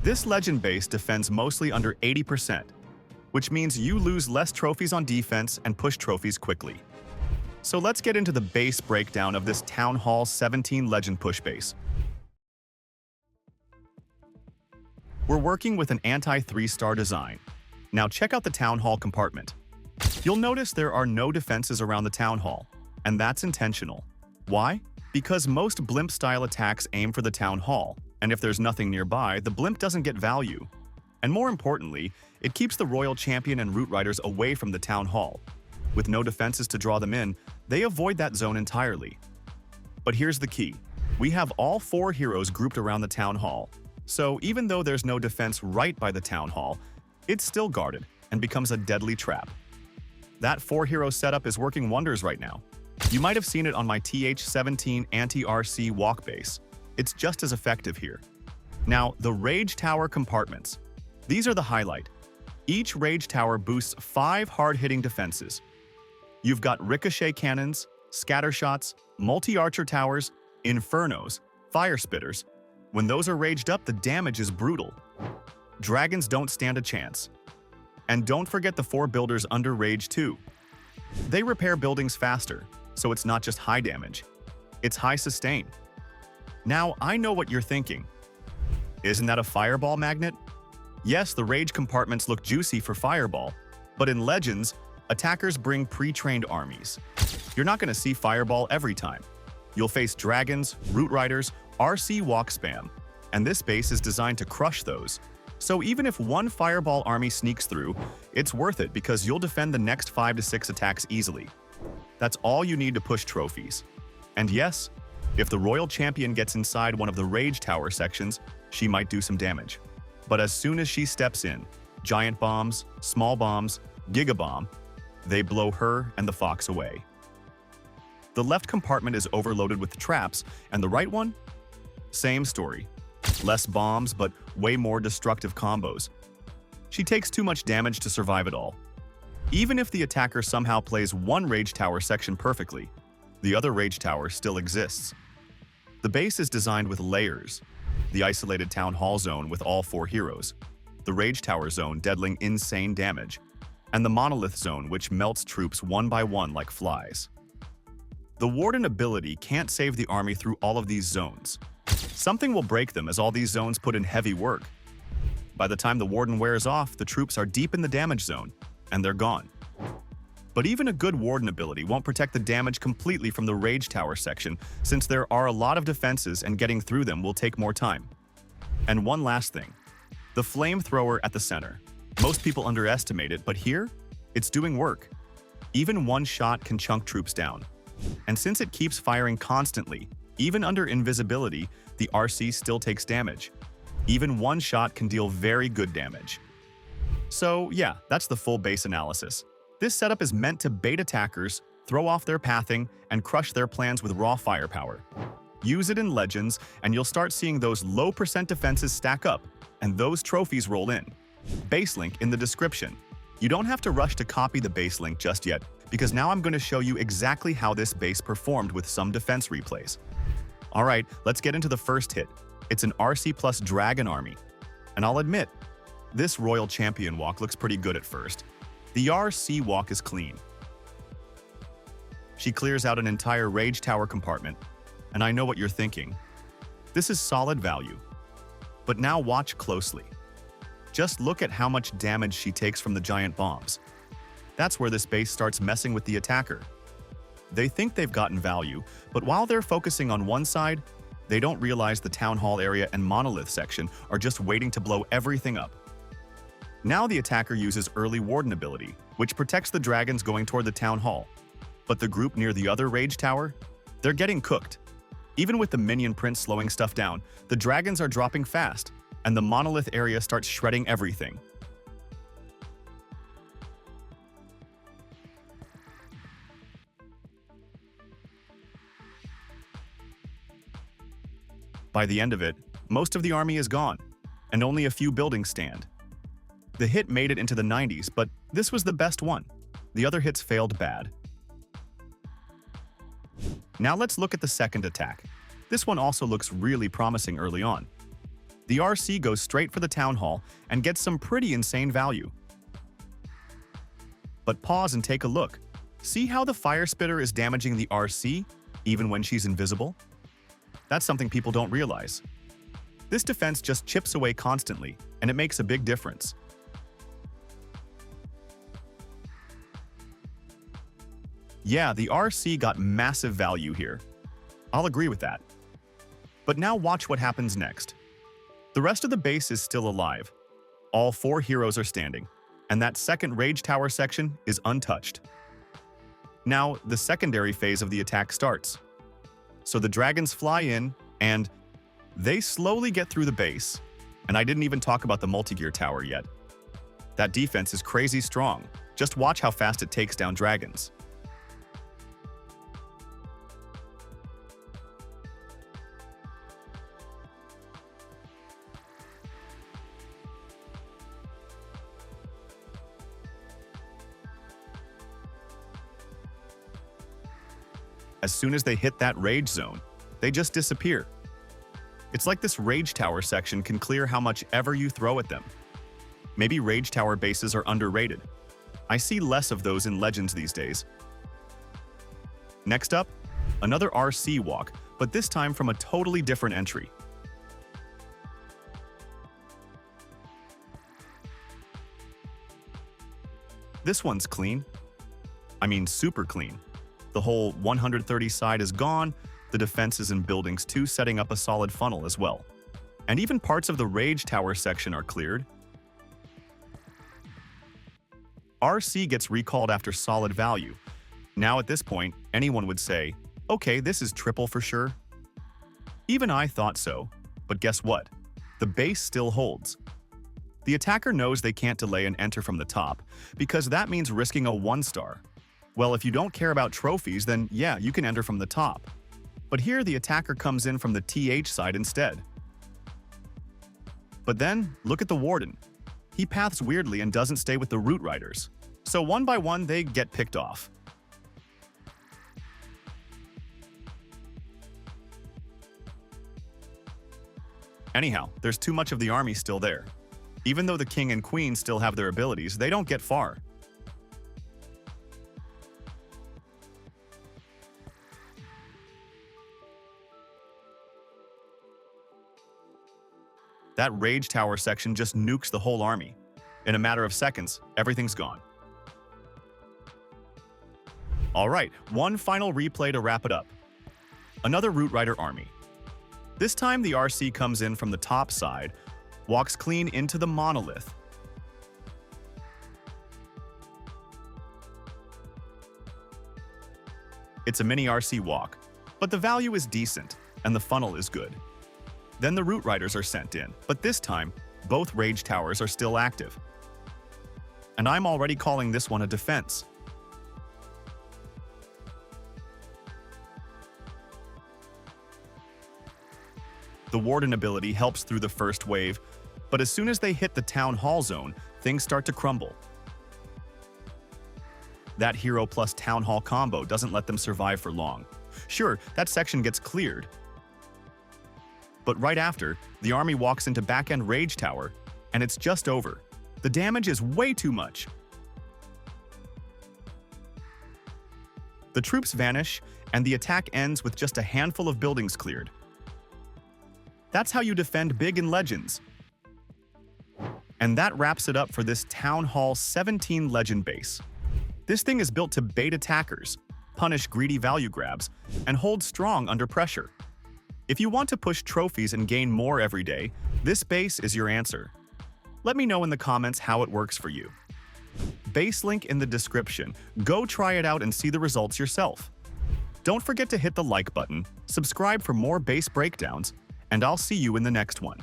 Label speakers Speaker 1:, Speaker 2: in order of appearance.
Speaker 1: This legend base defends mostly under 80%, which means you lose less trophies on defense and push trophies quickly. So let's get into the base breakdown of this Town Hall 17 Legend Push Base. We're working with an anti-3-star design. Now check out the Town Hall compartment. You'll notice there are no defenses around the Town Hall, and that's intentional. Why? Because most blimp-style attacks aim for the Town Hall, and if there's nothing nearby, the blimp doesn't get value. And more importantly, it keeps the Royal Champion and Root Riders away from the Town Hall. With no defenses to draw them in, they avoid that zone entirely. But here's the key. We have all 4 heroes grouped around the Town Hall. So even though there's no defense right by the Town Hall, it's still guarded and becomes a deadly trap. That 4-hero setup is working wonders right now. You might have seen it on my TH17 anti-RC walk base. It's just as effective here. Now, the Rage Tower compartments. These are the highlight. Each Rage Tower boosts 5 hard-hitting defenses. You've got ricochet cannons, scatter shots, multi-archer towers, infernos, fire spitters. When those are raged up, the damage is brutal. Dragons don't stand a chance. And don't forget the 4 builders under Rage 2. They repair buildings faster, so it's not just high damage. It's high sustain. Now, I know what you're thinking. Isn't that a fireball magnet? Yes, the Rage compartments look juicy for fireball, but in Legends, attackers bring pre-trained armies. You're not going to see fireball every time. You'll face dragons, root riders, RC walk spam, and this base is designed to crush those. So even if one fireball army sneaks through, it's worth it because you'll defend the next 5 to 6 attacks easily. That's all you need to push trophies. And yes, if the Royal Champion gets inside one of the Rage Tower sections, she might do some damage. But as soon as she steps in, giant bombs, small bombs, gigabomb, they blow her and the fox away. The left compartment is overloaded with traps, and the right one? Same story. Less bombs, but way more destructive combos. She takes too much damage to survive it all. Even if the attacker somehow plays one Rage Tower section perfectly, the other Rage Tower still exists. The base is designed with layers. The isolated Town Hall zone with all 4 heroes, the Rage Tower zone dealing insane damage, and the Monolith zone which melts troops one by one like flies. The Warden ability can't save the army through all of these zones. Something will break them as all these zones put in heavy work. By the time the Warden wears off, the troops are deep in the damage zone, and they're gone. But even a good Warden ability won't protect the damage completely from the Rage Tower section, since there are a lot of defenses and getting through them will take more time. And one last thing. The Flamethrower at the center. Most people underestimate it, but here, it's doing work. Even one shot can chunk troops down. And since it keeps firing constantly, even under invisibility, the RC still takes damage. Even one shot can deal very good damage. So yeah, that's the full base analysis. This setup is meant to bait attackers, throw off their pathing, and crush their plans with raw firepower. Use it in Legends, and you'll start seeing those low % defenses stack up, and those trophies roll in. Base link in the description. You don't have to rush to copy the base link just yet, because now I'm going to show you exactly how this base performed with some defense replays. Alright, let's get into the first hit. It's an RC plus Dragon army. And I'll admit, this Royal Champion walk looks pretty good at first. The RC walk is clean. She clears out an entire Rage Tower compartment, and I know what you're thinking. This is solid value. But now watch closely. Just look at how much damage she takes from the giant bombs. That's where this base starts messing with the attacker. They think they've gotten value, but while they're focusing on one side, they don't realize the Town Hall area and Monolith section are just waiting to blow everything up. Now the attacker uses early Warden ability, which protects the dragons going toward the Town Hall. But the group near the other Rage Tower? They're getting cooked. Even with the minion prince slowing stuff down, the dragons are dropping fast, and the Monolith area starts shredding everything. By the end of it, most of the army is gone, and only a few buildings stand. The hit made it into the 90s, but this was the best one. The other hits failed bad. Now let's look at the second attack. This one also looks really promising early on. the RC goes straight for the town hall and gets some pretty insane value. But pause and take a look. See how the fire spitter is damaging the RC, even when she's invisible? That's something people don't realize. This defense just chips away constantly, and it makes a big difference. Yeah, the RC got massive value here. I'll agree with that. But now watch what happens next. The rest of the base is still alive. All 4 heroes are standing, and that second Rage Tower section is untouched. Now, the secondary phase of the attack starts. So the dragons fly in, and they slowly get through the base. And I didn't even talk about the multi-gear tower yet. That defense is crazy strong. Just watch how fast it takes down dragons. As soon as they hit that rage zone, they just disappear. It's like this Rage Tower section can clear how much ever you throw at them. Maybe Rage Tower bases are underrated. I see less of those in Legends these days. Next up, another RC walk, but this time from a totally different entry. This one's clean. I mean, super clean. The whole 130 side is gone, the defenses and buildings too, setting up a solid funnel as well. And even parts of the Rage Tower section are cleared. RC gets recalled after solid value. Now at this point, anyone would say, okay, this is triple for sure. Even I thought so, but guess what? The base still holds. The attacker knows they can't delay and enter from the top, because that means risking a 1-star. Well, if you don't care about trophies, then yeah, you can enter from the top. But here the attacker comes in from the TH side instead. But then, look at the Warden. He paths weirdly and doesn't stay with the Root Riders. So one by one, they get picked off. Anyhow, there's too much of the army still there. Even though the King and Queen still have their abilities, they don't get far. That Rage Tower section just nukes the whole army. In a matter of seconds, everything's gone. Alright, one final replay to wrap it up. Another Root Rider army. This time the RC comes in from the top side, walks clean into the monolith. It's a mini RC walk, but the value is decent, and the funnel is good. Then the Root Riders are sent in, but this time, both Rage Towers are still active. And I'm already calling this one a defense. The Warden ability helps through the first wave, but as soon as they hit the Town Hall zone, things start to crumble. That Hero plus Town Hall combo doesn't let them survive for long. Sure, that section gets cleared, but right after, the army walks into back-end Rage Tower, and it's just over. The damage is way too much. The troops vanish, and the attack ends with just a handful of buildings cleared. That's how you defend big in Legends. And that wraps it up for this Town Hall 17 Legend base. This thing is built to bait attackers, punish greedy value grabs, and hold strong under pressure. If you want to push trophies and gain more every day, this base is your answer. Let me know in the comments how it works for you. Base link in the description. Go try it out and see the results yourself. Don't forget to hit the like button, subscribe for more base breakdowns, and I'll see you in the next one.